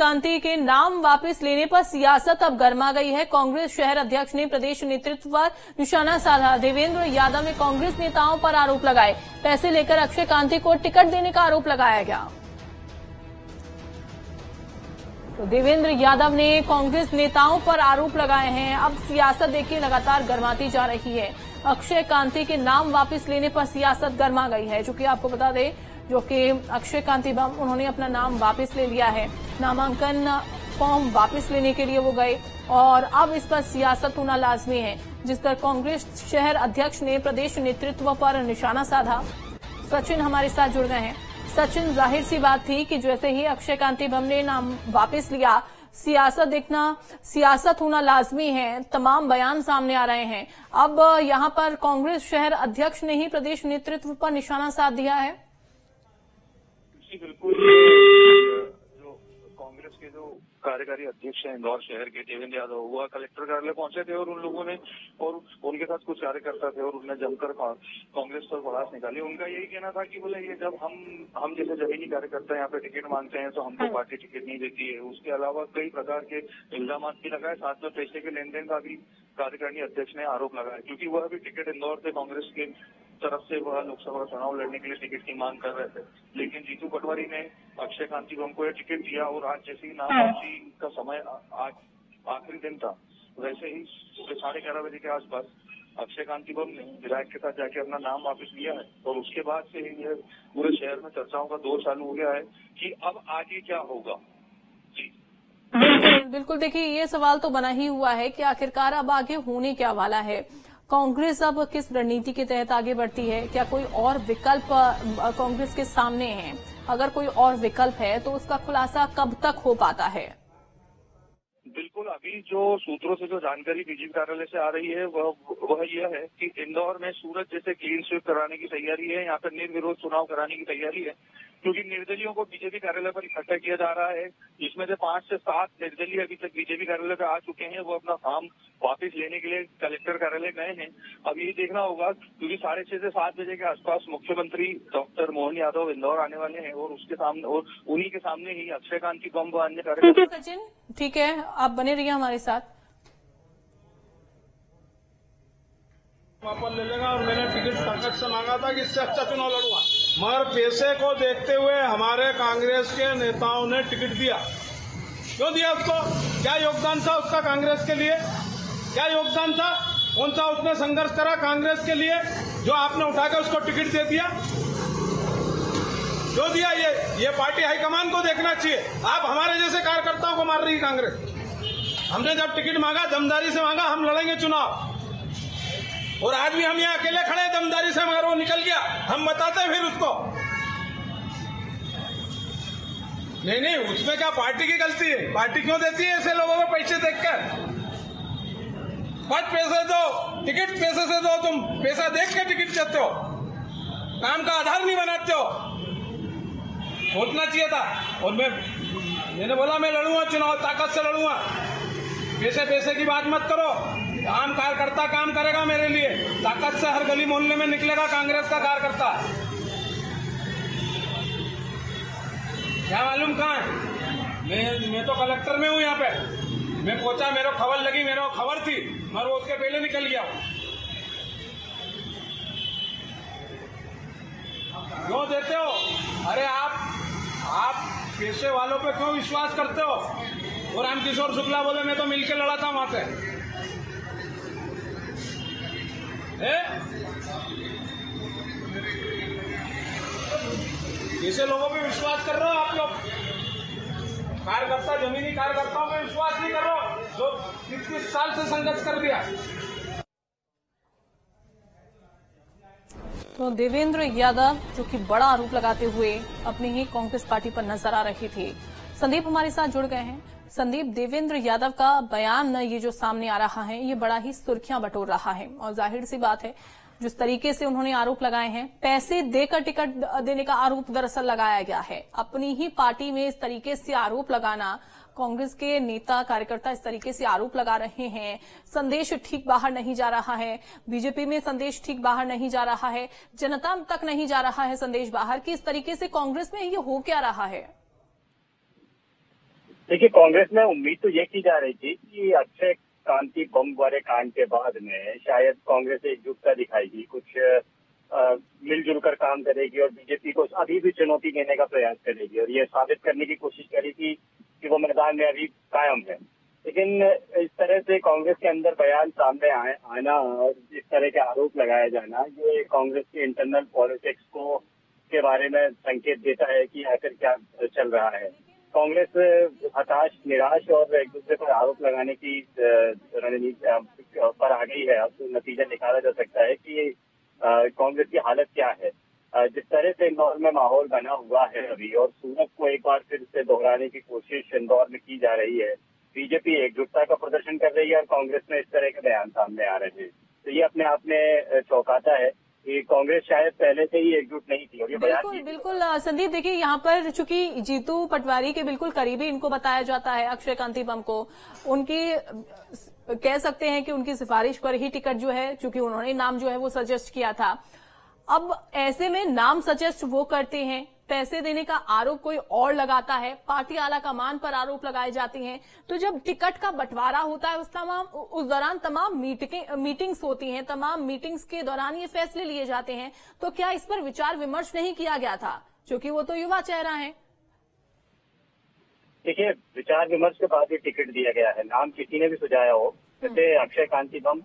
कांति के नाम वापस लेने पर सियासत अब गर्मा गई है। कांग्रेस शहर अध्यक्ष ने प्रदेश नेतृत्व पर निशाना साधा। देवेंद्र यादव ने कांग्रेस नेताओं पर आरोप लगाए। पैसे लेकर अक्षय कांति को टिकट देने का आरोप लगाया गया। तो देवेंद्र यादव ने कांग्रेस नेताओं पर आरोप लगाए हैं। अब सियासत देखिए लगातार गर्माती जा रही है। अक्षय कांति के नाम वापस लेने पर सियासत गर्मा गई है। जो कि आपको बता दें, जो कि अक्षय कांति बम उन्होंने अपना नाम वापस ले लिया है। नामांकन फॉर्म वापस लेने के लिए वो गए और अब इस पर सियासत होना लाजमी है, जिस पर कांग्रेस शहर अध्यक्ष ने प्रदेश नेतृत्व पर निशाना साधा। सचिन हमारे साथ जुड़ गए हैं। सचिन, जाहिर सी बात थी कि जैसे ही अक्षय कांति बम ने नाम वापस लिया, सियासत होना लाजमी है। तमाम बयान सामने आ रहे हैं। अब यहां पर कांग्रेस शहर अध्यक्ष ने ही प्रदेश नेतृत्व पर निशाना साध दिया है। जी बिल्कुल, जो कांग्रेस के जो कार्यकारी अध्यक्ष हैं इंदौर शहर के देवेंद्र यादव, वह कलेक्टर कार्यालय पहुंचे थे और उन लोगों ने और उनके साथ कुछ कार्यकर्ता थे और उन्होंने जमकर कांग्रेस पर भड़ास निकाली। उनका यही कहना था कि बोले ये जब हम जैसे जमीनी कार्यकर्ता यहाँ पे टिकट मांगते हैं तो हमको पार्टी टिकट नहीं देती है। उसके अलावा कई प्रकार के इल्जाम भी लगाए, साथ में पैसे के लेन देन का भी कार्यकारिणी अध्यक्ष ने आरोप लगाया, क्योंकि वह भी टिकट इंदौर से कांग्रेस के तरफ से वह लोकसभा चुनाव लड़ने के लिए टिकट की मांग कर रहे थे। लेकिन जीतू पटवारी ने अक्षय कांति बम को यह टिकट दिया और आज जैसे ही नाम वापसी का समय आज आखिरी दिन था, वैसे ही 11:30 बजे के आसपास अक्षय कांति बम ने विधायक के साथ जाके अपना नाम वापस लिया है और उसके बाद से ही यह पूरे शहर में चर्चाओं का दौर चालू हो गया है कि अब आगे क्या होगा। जी बिल्कुल, देखिए ये सवाल तो बना ही हुआ है कि आखिरकार अब आगे होने क्या वाला है। कांग्रेस अब किस रणनीति के तहत आगे बढ़ती है? क्या कोई और विकल्प कांग्रेस के सामने है? अगर कोई और विकल्प है तो उसका खुलासा कब तक हो पाता है? बिल्कुल, अभी जो सूत्रों से जो जानकारी बीजेपी कार्यालय से आ रही है वह यह है कि इंदौर में सूरत जैसे क्लीन स्वीप कराने की तैयारी है। यहाँ पर निर्विरोध चुनाव कराने की तैयारी है, क्योंकि निर्दलीयों को बीजेपी कार्यालय पर इकट्ठा किया जा रहा है, जिसमें से 5 से 7 निर्दलीय अभी तक बीजेपी कार्यालय पर आ चुके हैं। वो अपना फॉर्म वापस लेने के लिए कलेक्टर कार्यालय गए हैं। अब ये देखना होगा, क्योंकि 6:30 से 7 बजे के आसपास मुख्यमंत्री डॉक्टर मोहन यादव इंदौर आने वाले हैं और उसके सामने और उन्हीं के सामने ही अक्षय कांति बम व अन्य कार्यकर्ता। सचिन, ठीक है, आप बने रहिए हमारे साथ। वापस ले लेगा और मैंने टिकट ताकत से मांगा था कि इससे अच्छा चुनाव लड़ूंगा, मगर पैसे को देखते हुए हमारे कांग्रेस के नेताओं ने टिकट दिया। क्यों दिया उसको? क्या योगदान था उसका कांग्रेस के लिए? क्या योगदान था? कौन सा उसने संघर्ष करा कांग्रेस के लिए जो आपने उठाकर उसको टिकट दे दिया? क्यों दिया? ये पार्टी हाईकमान को देखना चाहिए। आप हमारे जैसे कार्यकर्ताओं को मार रही है कांग्रेस। हमने जब टिकट मांगा दमदारी से मांगा, हम लड़ेंगे चुनाव, और आज भी हम यहाँ अकेले खड़े दमदारी से, मगर वो निकल गया। हम बताते फिर उसको नहीं, उसमें क्या पार्टी की गलती है? पार्टी क्यों देती है ऐसे लोगों को पैसे देखकर? बस पैसे दो, टिकट पैसे से दो। तुम पैसा देख के टिकट देते हो, काम का आधार नहीं बनाते हो। सोचना चाहिए था। और मैंने बोला मैं लड़ूंगा चुनाव, ताकत से लड़ूंगा। पैसे की बात मत करो। आम कार्यकर्ता काम करेगा मेरे लिए, ताकत से हर गली मोहल्ले में निकलेगा कांग्रेस का कार्यकर्ता। क्या मालूम कहाँ है? मैं तो कलेक्टर में हूँ यहाँ पे। मैं पहुंचा, मेरे को खबर लगी, मेरे को खबर थी, मगर वो उसके पहले निकल गया। क्यों देते हो? अरे आप पैसे वालों पे क्यों विश्वास करते हो? और रामकिशोर शुक्ला बोले मैं तो मिलके लड़ा था वहां से। ऐसे लोगों पे विश्वास कर रहे हो आप लोग? कार्यकर्ता, जमीनी कार्यकर्ताओं पे विश्वास नहीं कर रहे हो जो 30 साल से संघर्ष कर दिया। तो देवेंद्र यादव जो कि बड़ा आरोप लगाते हुए अपनी ही कांग्रेस पार्टी पर नजर आ रहे थे। संदीप हमारे साथ जुड़ गए हैं। संदीप, देवेंद्र यादव का बयान ये जो सामने आ रहा है, ये बड़ा ही सुर्खियां बटोर रहा है और जाहिर सी बात है जिस तरीके से उन्होंने आरोप लगाए हैं, पैसे देकर टिकट देने का आरोप दरअसल लगाया गया है। अपनी ही पार्टी में इस तरीके से आरोप लगाना, कांग्रेस के नेता कार्यकर्ता इस तरीके से आरोप लगा रहे हैं, संदेश ठीक बाहर नहीं जा रहा है। बीजेपी में संदेश ठीक बाहर नहीं जा रहा है, जनता तक नहीं जा रहा है संदेश बाहर कि इस तरीके से कांग्रेस में ये हो क्या रहा है? देखिए, कांग्रेस में उम्मीद तो ये की जा रही थी कि अक्षय कांति बम वाले कांड के बाद में शायद कांग्रेस एकजुटता दिखाएगी, कुछ मिलजुल कर काम करेगी और बीजेपी को अभी भी चुनौती देने का प्रयास करेगी और ये साबित करने की कोशिश करी थी कि वो मैदान में अभी कायम है। लेकिन इस तरह से कांग्रेस के अंदर बयान सामने आना और इस तरह के आरोप लगाया जाना, ये कांग्रेस की इंटरनल पॉलिटिक्स को के बारे में संकेत देता है कि आखिर क्या चल रहा है। कांग्रेस हताश, निराश और एक दूसरे पर आरोप लगाने की रणनीति पर आ गई है। अब तो नतीजा निकाला जा सकता है कि कांग्रेस की हालत क्या है। जिस तरह से इंदौर में माहौल बना हुआ है अभी और सूरत को एक बार फिर से दोहराने की कोशिश इंदौर में की जा रही है, बीजेपी एकजुटता का प्रदर्शन कर रही है और कांग्रेस में इस तरह के बयान सामने आ रहे हैं, तो ये अपने आप में चौंकाता है कि कांग्रेस शायद पहले से ही एकजुट नहीं थी। और ये बिल्कुल बिल्कुल संदीप, देखिए यहाँ पर चूंकि जीतू पटवारी के बिल्कुल करीबी इनको बताया जाता है, अक्षय कांति बम को, उनकी कह सकते हैं कि उनकी सिफारिश पर ही टिकट जो है, चूंकि उन्होंने नाम जो है वो सजेस्ट किया था। अब ऐसे में नाम सजेस्ट वो करते हैं, पैसे देने का आरोप कोई और लगाता है, पार्टी आला कमान पर आरोप लगाए जाते हैं, तो जब टिकट का बंटवारा होता है उस दौरान तमाम मीटिंग्स होती हैं, तमाम मीटिंग्स के दौरान ये फैसले लिए जाते हैं, तो क्या इस पर विचार विमर्श नहीं किया गया था, क्योंकि वो तो युवा चेहरा है? देखिए, विचार विमर्श के बाद ही टिकट दिया गया है, नाम किसी ने भी सुझाया हो। जैसे अक्षय कांति बम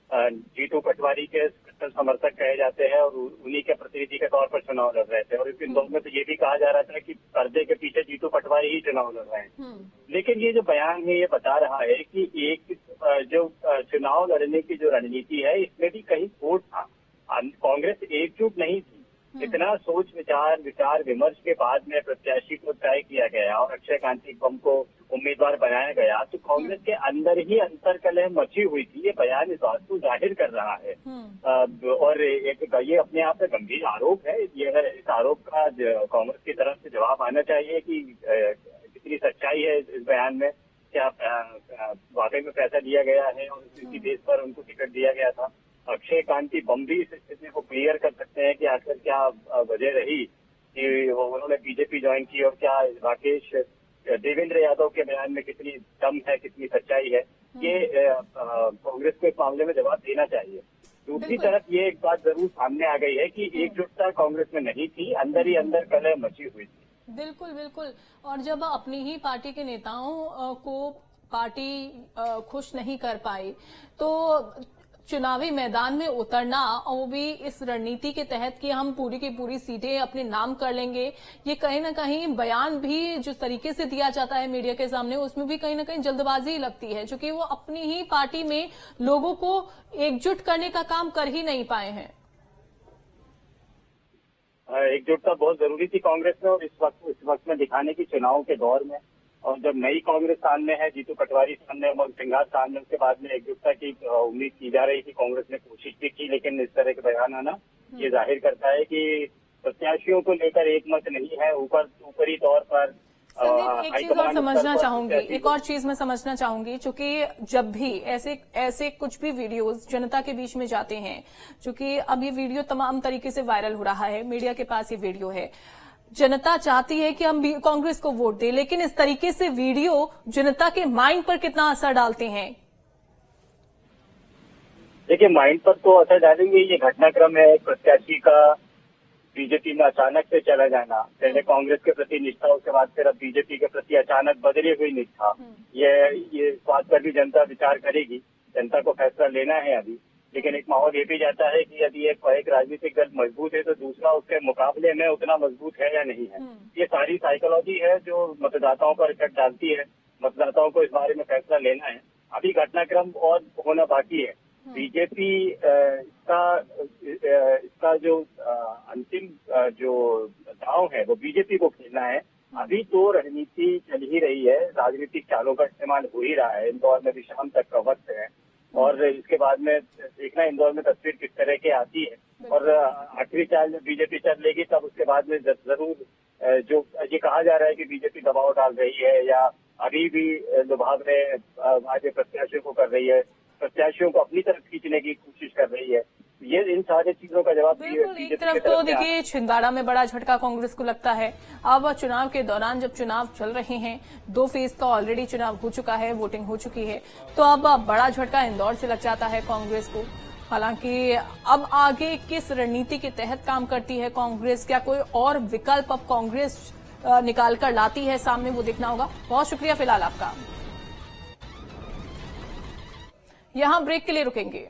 जीतू पटवारी के समर्थक कहे जाते हैं और उन्हीं के प्रतिनिधि के तौर पर चुनाव लड़ रहे थे और इस इंदौर में तो ये भी कहा जा रहा था कि पर्दे के पीछे जीतू पटवारी ही चुनाव लड़ रहे हैं। लेकिन ये जो बयान है ये बता रहा है कि एक जो चुनाव लड़ने की जो रणनीति है इसमें भी कहीं खोट था। कांग्रेस एकजुट नहीं थी। इतना सोच विचार विमर्श के बाद में प्रत्याशी को तय किया गया और अक्षय कांति बम को उम्मीदवार बनाया गया, तो कांग्रेस के अंदर ही अंतर्कलह मची हुई थी। ये बयान इस बात को जाहिर कर रहा है और ये अपने आप में गंभीर आरोप है। ये इस आरोप का कांग्रेस की तरफ से जवाब आना चाहिए कि कितनी सच्चाई है इस बयान में, क्या वाकई में पैसा दिया गया है और इसी बेस पर उनको टिकट दिया गया था। अक्षय कांति बम भी इस स्थिति को क्लियर कर सकते हैं कि आखिर क्या वजह रही कि उन्होंने बीजेपी ज्वाइन की और क्या राकेश देवेंद्र यादव के बयान में कितनी दम है, कितनी सच्चाई है। ये कांग्रेस को इस मामले में जवाब देना चाहिए। दूसरी तरफ ये एक बात जरूर सामने आ गई है कि एकजुटता कांग्रेस में नहीं थी, अंदर ही अंदर कलह मची हुई थी। बिल्कुल बिल्कुल, और जब अपनी ही पार्टी के नेताओं को पार्टी खुश नहीं कर पाई तो चुनावी मैदान में उतरना, और वो भी इस रणनीति के तहत कि हम पूरी की पूरी सीटें अपने नाम कर लेंगे, ये कहीं ना कहीं बयान भी जो तरीके से दिया जाता है मीडिया के सामने, उसमें भी कहीं ना कहीं जल्दबाजी लगती है, क्योंकि वो अपनी ही पार्टी में लोगों को एकजुट करने का काम कर ही नहीं पाए हैं। एकजुटता बहुत जरूरी थी कांग्रेस में और इस वक्त में दिखाने की चुनाव के दौर में, और जब नई कांग्रेस सामने है, जीतू पटवारी सामने, उमंग सिंघार सामने, उसके बाद में एकजुटता की उम्मीद की जा रही थी। कांग्रेस ने कोशिश भी की, लेकिन इस तरह के बयान आना ये जाहिर करता है कि प्रत्याशियों को लेकर एक मत नहीं है। ऊपरी तौर पर एक चीज और समझना चाहूंगी, एक और चीज मैं समझना चाहूंगी, चूंकि जब भी ऐसे कुछ भी वीडियोस जनता के बीच में जाते हैं, चूंकि अब ये वीडियो तमाम तरीके से वायरल हो रहा है, मीडिया के पास ये वीडियो है, जनता चाहती है कि हम कांग्रेस को वोट दें, लेकिन इस तरीके से वीडियो जनता के माइंड पर कितना असर डालते हैं? देखिए, माइंड पर तो असर डालेंगे। ये घटनाक्रम है प्रत्याशी का बीजेपी में अचानक से चला जाना, पहले कांग्रेस के प्रति निष्ठा, उसके बाद फिर अब बीजेपी के प्रति अचानक बदली हुई निष्ठा। ये बात पर भी जनता विचार करेगी, जनता को फैसला लेना है अभी। लेकिन एक माहौल ये भी जाता है कि यदि एक राजनीतिक दल मजबूत है तो दूसरा उसके मुकाबले में उतना मजबूत है या नहीं है। ये सारी साइकोलॉजी है जो मतदाताओं पर इफेक्ट डालती है। मतदाताओं को इस बारे में फैसला लेना है। अभी घटनाक्रम और होना बाकी है। बीजेपी इसका जो अंतिम जो दांव है वो बीजेपी को खेलना है। अभी तो रणनीति चल ही रही है, राजनीतिक चालों का इस्तेमाल हो ही रहा है। इंदौर में भी शाम तक का वक्त है और इसके बाद में देखना इंदौर में तस्वीर किस तरह की आती है। और आखिरी चाल में बीजेपी चल लेगी तब उसके बाद में जरूर जो ये कहा जा रहा है कि बीजेपी दबाव डाल रही है या अभी भी लुभावने भाजपा प्रत्याशियों को कर रही है, प्रत्याशियों को अपनी तरफ खींचने की कोशिश कर रही है, ये इन सारी चीजों का जवाब बिल्कुल, एक तरफ तो देखिए छिंदवाड़ा में बड़ा झटका कांग्रेस को लगता है। अब चुनाव के दौरान जब चुनाव चल रहे हैं, 2 फेज का ऑलरेडी चुनाव हो चुका है, वोटिंग हो चुकी है, तो अब बड़ा झटका इंदौर से लग जाता है कांग्रेस को। हालांकि अब आगे किस रणनीति के तहत काम करती है कांग्रेस, क्या कोई और विकल्प अब कांग्रेस निकाल कर लाती है सामने, वो देखना होगा। बहुत शुक्रिया फिलहाल आपका। यहां ब्रेक के लिए रुकेंगे।